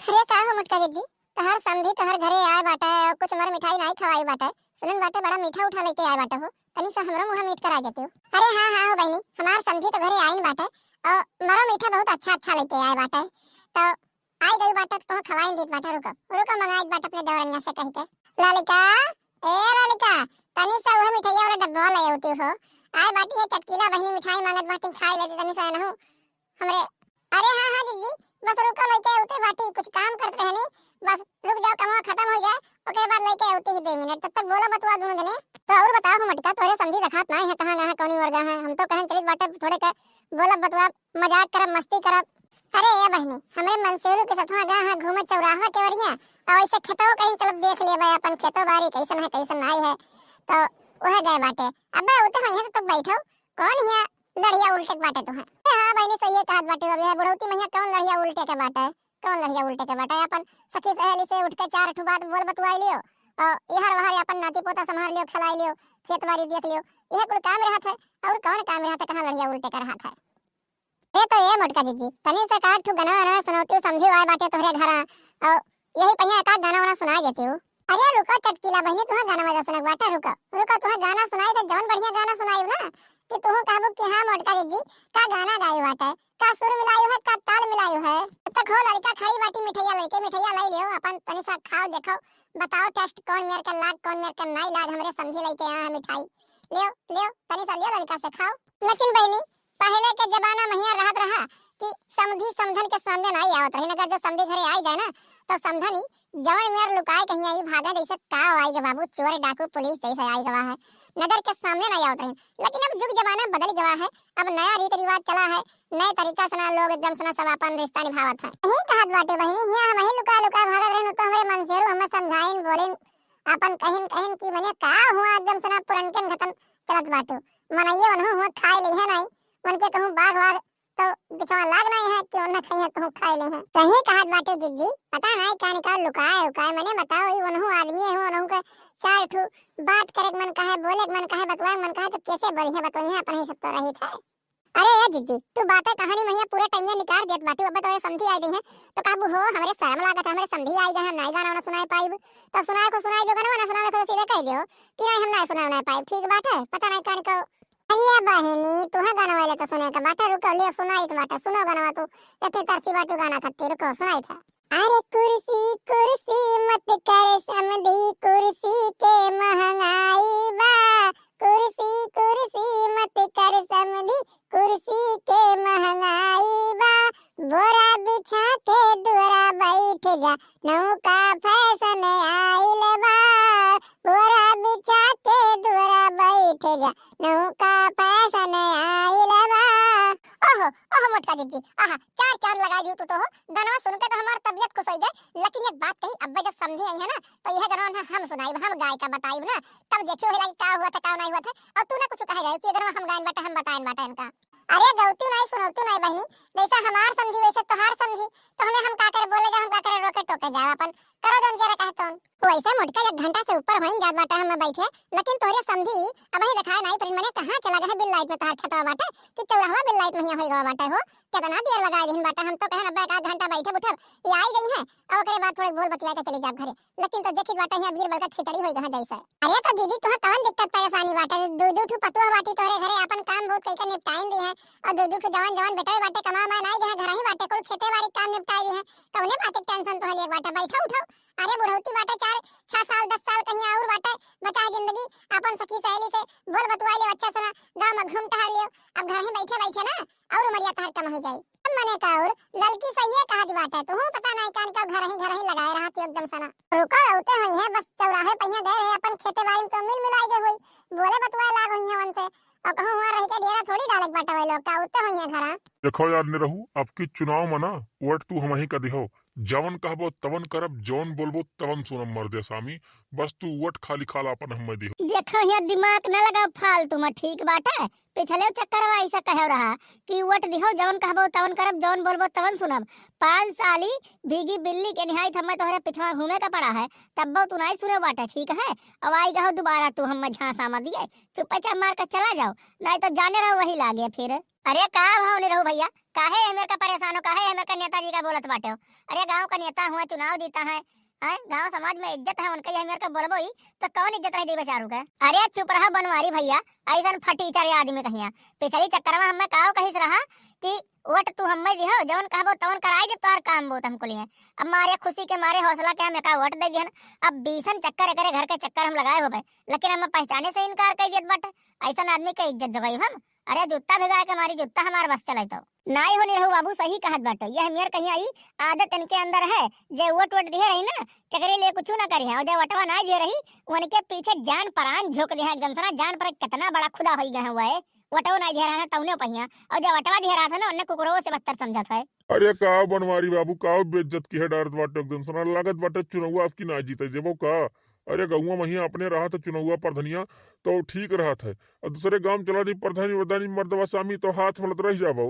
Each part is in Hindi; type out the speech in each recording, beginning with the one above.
अरे का हो मोटका जी, तोहर समधी तोहर घरे आए बाटे और कुछ मर मिठाई नहीं खवाई बाटे। सुनन बाटे बड़ा मीठा उठा लेके आए बाटे हो, तनी सा हमरो मुंह मीठ करा देते हो। अरे हां हां हो बहनी, हमार समधी तो घरे आईन बाटे और मरो मीठा बहुत अच्छा अच्छा लेके आए बाटे। तो आई गई बाटे तो खवाई देत बाटे। रुको रुको मंगाई बाटे अपने देवरनिया से कह के। लालिका, ए लालिका, तनी सा वो मिठाई वाला डब्बा ले आती हो। आए बाटी है चटकीला बहनी मिठाई मांगत बाटी, खाई लेते तनी सा ना हो हमरे। अरे हां हां दीदी, बस रुको लेके उते बाटी, कुछ काम करते रहनी, बस रुक जाओ, काम खत्म हो जाए ओके बाद लेके आती ही 2 मिनट। तब तक बोला बतवा दोनों जने। तो और बताओ हम मटका तोरे समझी रखात नहीं है, कहां गया कौनी वर्गा है। हम तो कहन चलित बाटे थोड़े के बोला बतवा, मजाक करब मस्ती करब। अरे ये बहनी, हमरे मनसेरू के साथ गया है घूमे चौराहा के वरिया, और ऐसे खेतों कहीं चलब देख लेबे अपन खेतो बाड़ी कैसन है कैसन नहीं है। तो वह गए बाटे। अबे उते है तो बैठो, कौन है लड़िया उल्टे के बाटे तो है। हां बहनी सही है कहत बाटे। अब यह बुढ़ौती मैया कौन लड़िया उल्टे के बाटे, कौन लड़िया उल्टे के बाटे। अपन सखी सहेली से उठ के 4 ठो बात बोल बतवाई लियो और इहर वहर अपन नाती पोता संभाल लियो, खिलाई लियो, खेत बाड़ी देख लियो। यह कुल काम रहत है और कौन काम रहत है, कहां लड़िया उल्टे कर रहत है। ए तो ये मोटका जी, तनी से का ठो गाना वाना सुनाती समझी आए बाटे तोहरे घरा और यही पहिया का गाना वाना सुना देती हो। अरे रुको चटकीला बहनी, तुहा गाना वाला सुनक बाटे। रुको रुको, तुहा गाना सुनाई तो जौन बढ़िया गाना सुनाई ना कि तुह कहबो कि हां मोटका जी का गाना गाई बाटे, का सुर मिलायो है, का ताल मिलायो है। तब तक हो लड़का खड़ी बाटी मिठाइया लेके, मिठाइया लाई लियो अपन, तनी सा खाओ देखो, बताओ टेस्ट कौन मेर के लाग कौन मेर के नहीं लाग। हमरे समझी लेके आ मिठाई लियो लियो, तनी सा लियो लड़का से खाओ। लेकिन बहनी पहले के जमाना में हिया रहत रहा कि समधी समधन के सामने नहीं आवत रही। अगर जो समधी घरे आई जाए ना तो समधनी जवन मेर लुकाए कहीं आई भागा जैसे का आई गे बाबू, चोर डाकू पुलिस जैसे आई गवा है, नजर के सामने नहीं आवत रही। लेकिन अब युग जमाना बदल गया है, अब नया रीति रिवाज चला है, नए तरीका से ना लोग एकदम से सब अपन रिश्ता निभावत है। यही कहत बाटे बहनी, हिया हम ही लुका लुका भागत रहन तो हमरे मनसेरू हमें समझाइन बोलेन अपन कहिन कहिन की बने का हुआ एकदम से ना पुरनकन घटन चलत बाटो। मनइए वनहु हुआ खाए ले है नहीं, मन के कहूं बाघ वाघ तो बिछवा लाग नहीं है कि उन्हें खाई है तो खाए ले हैं। सही कहत बाटे दीदी, पता नहीं का निकाल लुकाए उकाए। मैंने बताओ ई वनहु आदमी है, वनहु के 4 ठो बात करे मन का है, बोले मन का है, बतवाए मन का है, तो कैसे बढ़िया बतवाई है अपन ही सब तो रही था। अरे ए जीजी, तू बातें कहानी में पूरा टंगिया निकाल देत बाटी। अब तो समझी आई गई है तो काबू हो, हमरे शर्म लागत है, हमरे समझी आई गए, हम नहीं गाना ना सुनाई पाइब तो सुनाए को सुनाई जो गाना ना सुनावे को सीधे कह दियो कि नहीं हम नहीं सुनाए ना पाइब। ठीक बात है, पता नहीं कहानी को। अरे बहनी तुहा गाना वाले तो सुने का बाटा, रुको ले सुनाई तो बाटा, सुनो गाना तू इतनी तरसी बाटू गाना खत्ते, रुको सुनाई था। अरे कुर्सी कुर्सी मत कर समधी, कुर्सी के महंगाई बा, कुर्सी कुर्सी मत कर समधी, कुर्सी के महंगाई बा, बोरा बिछा के दुआरा बैठ जा, नौका फैशन आइल बा, बोरा बिछा के दुआरा बैठ जा, नौका फैशन आइल बा। ओहो ओहो मोटका जी, आहा 4 लगा दियो तो हो गाना सुन के तो हमार तबीयत खुश हो गई। लेकिन एक बात कही, अब्बे जब समझी आई है ना तो यह गाना हम सुनाई, हम गाय का बताई ना, तब देखियो हिला का हुआ था का नहीं हुआ था। और तू ना कुछ कहे जाए कि अगर हम गायन बाटे हम बताएं बाटे इनका। अरे गलती नहीं सुनौती नहीं बहनी, जैसा हमार समझी वैसे तोहार समझी, तो हमें हम का करे बोले जा, हम का करे रोके टोके जाओ अपन करो जोन जरा कहतोन। वैसे मोटका 1 घंटा से ऊपर होइन जात बाटे हम बैठे, लेकिन तोरे समझी अब ही दिखाए नहीं पर मैंने कहां चला गया बिल लाइट में तोहार खतवा बाटे कि चौराहा बिल लाइट में ही होई गवा बाटे हो। कितना देर लगा दिन बाटे, हम तो कहन अब 1 घंटा बैठे उठब ये आई गई है और ओकरे बाद थोड़े बोल बतिया के चली जाब घरे। लेकिन तो देखित बाटे यहां बीर बलका खिचड़ी होई गहा जैसे। अरे तो दीदी तुहा कौन दिक्कत परेशानी बाटे, दो ठो पतुआ बाटी तोरे घरे अपन काम बहुत कई के निपटाइन दी है और दो ठो जवान जवान बेटा बाटे कमा में नहीं गए घर ही बाटे कुल खेते बाड़ी काम निपटाई दी है। कौने बात की टेंशन तो है एक बाटे बैठा उठो। अरे बुढ़ौती बाटे 4-6 साल 10 साल कहीं और बाटे बचाए जिंदगी, अपन सखी सहेली से बोल बतवा लियो, अच्छा सुना गांव में घूम टहल लियो। अब घर ही बैठे बैठे ना और उमरिया तहर कम हो जाई। अब मने का और लड़की सही है कहा जी बाटे, तू पता नहीं कान का घर ही लगाए रहा कि एकदम सना रुको होते हुई है, बस चौराहे पहिया गए है अपन खेते बाड़ी तो मिल मिलाई गए हुई, बोले बतवा लाग हुई है मन से और कहूं वहां रह के डेरा थोड़ी डालक बाटे वाले लोग का उते हुई है घरा। देखो यार ने रहू आपकी चुनाव में ना वोट तू हम ही का दिहो, जवन कहबो तवन करब, जौन बोलबो तवन सुनम मर्दे सामी, बस तू वोट खाली खाला अपन हम दिहो। देखो ये दिमाग न लगा फालतू में, ठीक बाटे पिछले चक्कर में ऐसा कह रहा कि वोट दिहो जवन कहबो तवन करब, जौन बोलबो तवन सुनब। 5 साली भीगी बिल्ली के निहायत हमें तोहरे पिछवा घूमे का पड़ा है, तब तू नहीं सुने बाटे, ठीक है। अब आई गहो दोबारा तू हम झांसा मत दिए, चुपचाप मार कर चला जाओ, नहीं तो जाने रहो वही लागे फिर। अरे का भाव नहीं रहो भैया, काहे है मेरे का परेशान हो, काहे है मेरे का नेताजी का बोलत बाटे हो। अरे गांव का नेता हुआ, चुनाव जीता है, गांव समाज में इज्जत है उनका, ये मेरे का बोलबो ही तो कौन इज्जत रही दी बेचारू का। अरे चुप रहा बनवारी भैया, ऐसा फटीचर आदमी कहिया पिछली चक्कर में हमें काहो कहिस रहा कि वोट तू हमें दिहो, जवन कहबो तवन कराई दे तोहर काम बहुत हमको लिए। अब मारे खुशी के मारे हौसला के हमें का वोट दे दिहन। अब 20 चक्कर करे घर के चक्कर हम लगाए हो भाई, लेकिन हम पहचाने से इनकार कर दियत बाटे। ऐसा आदमी के इज्जत जगाई हम। अरे जूता भिगाए के मारी जूता हमार बस चले तो नाई हो निरहु बाबू, सही कहत बाटो। यह मेर कहीं आई आदत इनके अंदर है, जे वोट वोट दिए रही ना चकरे लिए कुछ ना करी है, और जे वटवा ना दिए रही उनके पीछे जान प्राण झोंक दिया एकदम से ना। जान पर कितना बड़ा खुदा हो गया हुआ है। वटवा ना दिया रहा तौने पहिया, और जे वटवा दिया रहा था ना उन्हें कुकुरों से बदतर समझत है। अरे का बनवारी बाबू का बेइज्जत की है डरत बाटे एकदम सुना लागत बाटे चुनाव आपकी ना जीते जेबो का। अरे गौवा महिया अपने रहा था चुनाव प्रधानिया तो ठीक रहा था, और दूसरे गांव चला दी प्रधानी वरदानी मर्दवा स्वामी तो हाथ मलत रह जाबो।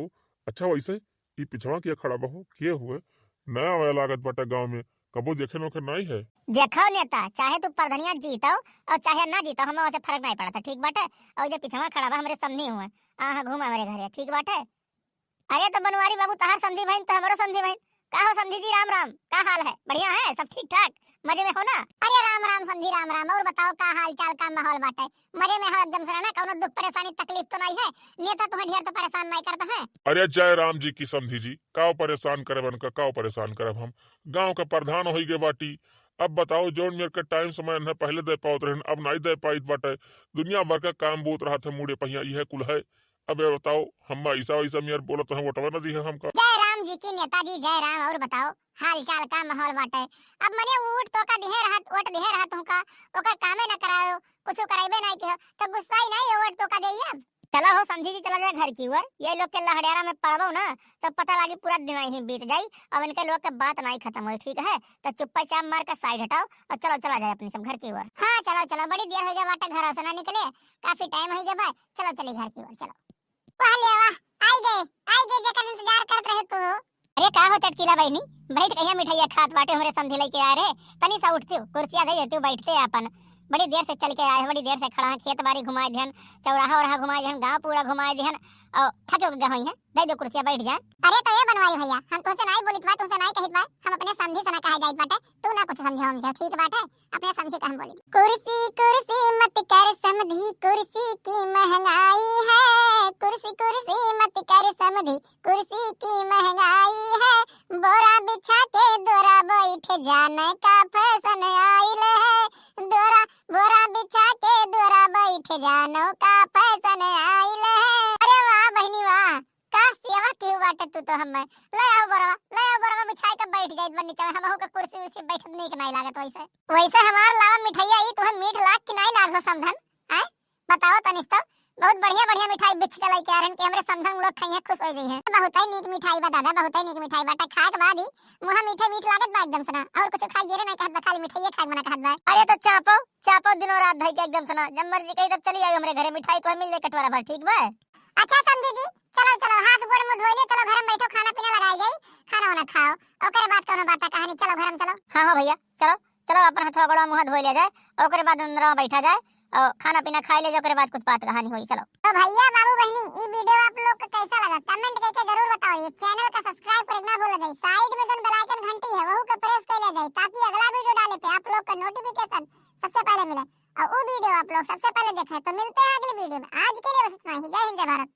अच्छा वैसे ई पिछवा किया खड़ा बहो किए हुए नया वाला लागत बाटे गांव में कबो देखे नोखे नहीं है। देखो नेता, चाहे तू प्रधानिया जीतो और चाहे ना जीतो हमें वैसे फर्क नहीं पड़ता, ठीक बाटे। और जो पिछवा खड़ा बा हमरे समझी हुए घूमा हमारे घरे, ठीक बाटे। अरे तो बनवारी बाबू तहार संधि बहन तो हमारो संधि बहन, का हो संधि जी, राम राम, का हाल है? बढ़िया है, सब ठीक ठाक, मजे में हो ना? अरे राम राम संधि, राम राम। और बताओ का हाल चाल का माहौल बाटे? मजे में हो एकदम से ना? कौनो दुख परेशानी तकलीफ तो नहीं है? नेता तुम्हें ढेर तो परेशान नहीं करता है? अरे जय राम जी की समझी जी, काओ परेशान करे उनका, काओ परेशान करब हम। गांव का प्रधान हो गए बाटी। अब बताओ जोन मेरे के टाइम समय न पहले दे पाओ रहन, अब नहीं दे पाई बाटे। दुनिया भर का काम बोत रहा था मुड़े पहिया, यह कुल है। अब ये बताओ हम ऐसा वैसा मेरे बोलत है वोटवा न दी है हमका। जय राम जी की नेताजी, जय राम। और बताओ हाल चाल का माहौल बाटे? अब मने वोट तो का दिहे रहत, वोट दिहे रहत तुमका, ओकर कामे न करायो, कुछ कराइबे नहीं के तो गुस्सा ही नहीं वोट तो का देई। अब चलो हो समझी जी, चला जाए घर की ओर। ये लोग के लहड़ियारा में पड़बो ना तो पता लगी पूरा दिन ही बीत जाई, अब इनके लोग के बात नहीं खत्म हुई, ठीक है? तो चुप्पा मार के साइड हटाओ और चलो चला जाए अपनी सब घर की ओर। हाँ चलो चलो, बड़ी देर हो गया बाटे घर से ना निकले, काफी टाइम हो गया भाई। चलो चले घर की ओर, चलो। वाह ले वाह, आई गए जेकर इंतजार करत रहे तू। अरे का हो चटकीला बहनी, बैठ कहिया मिठाइया खात बाटे हमरे संधि लेके आ रहे, तनी सा उठती कुर्सिया दे देती बैठते अपन। बड़ी देर से चल के आए हैं, बड़ी देर से खड़ा है, खेत बाड़ी घुमाए ध्यान, चौराहा और घुमाए ध्यान, गांव पूरा घुमाए ध्यान, और थके गए हैं, दे दो कुर्सिया बैठ जाए। अरे तो ये बनवारी भैया, हम तुमसे नहीं बोलित बा, तुमसे नहीं कहित बा, हम अपने समझी से ना कहे जाइत बाटे, तू ना कुछ समझो हमसे, ठीक बाटे? अपने समझी का हम बोली। कुर्सी कुर्सी मत कर समधी, कुर्सी की महंगाई है, कुर्सी कुर्सी मत कर समधी, कुर्सी की महंगाई है, बोरा बिछा के दोरा बैठ जाने का फैशन आइल है, दोरा बोरा बिछा के दोरा बैठ जानो का फैशन आइल है। अरे वाह बहनी वाह, का सेवा क्यों बाटे तू तो हमें। ले आओ बरवा बिछाई के बैठ जाइत बन्नी चाहे हम हो के कुर्सी उसी बैठत नीक नहीं लागत। वैसे हमार लावा मिठाइया ई तुम्हें मीठ लाग कि नहीं लाग हो समधन? हैं बताओ तनिस तो। बहुत बढ़िया बढ़िया मिठाई बिछ के लेके आ रहन कि हमरे समधन लोग खाइए खुश हो जाई हैं। बहुत ही नीक मिठाई बा दादा, बहुत ही नीक मिठाई बाटे, खाए के बाद ही मुंह मीठे मीठ लागत बा एकदम से ना, और कुछ खाई गिरे नहीं कहत बा, खाली मिठाई खाए मना कहत बा। अरे तो चापो दिनों रात धई के एकदम से ना, जब मर्जी कही तब चली आई हमरे घरे, मिठाई तो मिल जाए कटोरा भर, ठीक बा? अच्छा समझी जी, चलो चलो हाथ गोड़ मुंह धोइले, चलो घर में बैठो, खाना पीना लगाई जाई, खाना वाना खाओ, ओकरे बाद कोनो बात कहानी, चलो घर में चलो। हाँ भैया चलो चलो, अपन हाथवा गोड़वा मुंह धोई ले जाए, ओकरे बाद अंदर बैठा जाए और खाना पीना खाई ले जाए, ओकरे बाद कुछ बात कहानी होई। चलो तो भैया बाबू बहनी, ये वीडियो आप लोग को कैसा लगा कमेंट करके जरूर बताओ। ये चैनल का सब्सक्राइब करना ना भूल जाए, साइड में जो बेल आइकन घंटी है वहू को प्रेस कर ले जाए, ताकि अगला वीडियो डाले पे आप लोग का नोटिफिकेशन सबसे पहले मिले और वो वीडियो आप लोग सबसे पहले देखें। तो मिलते हैं अगली वीडियो में, आज के लिए बस इतना ही। जय हिंद जय भारत।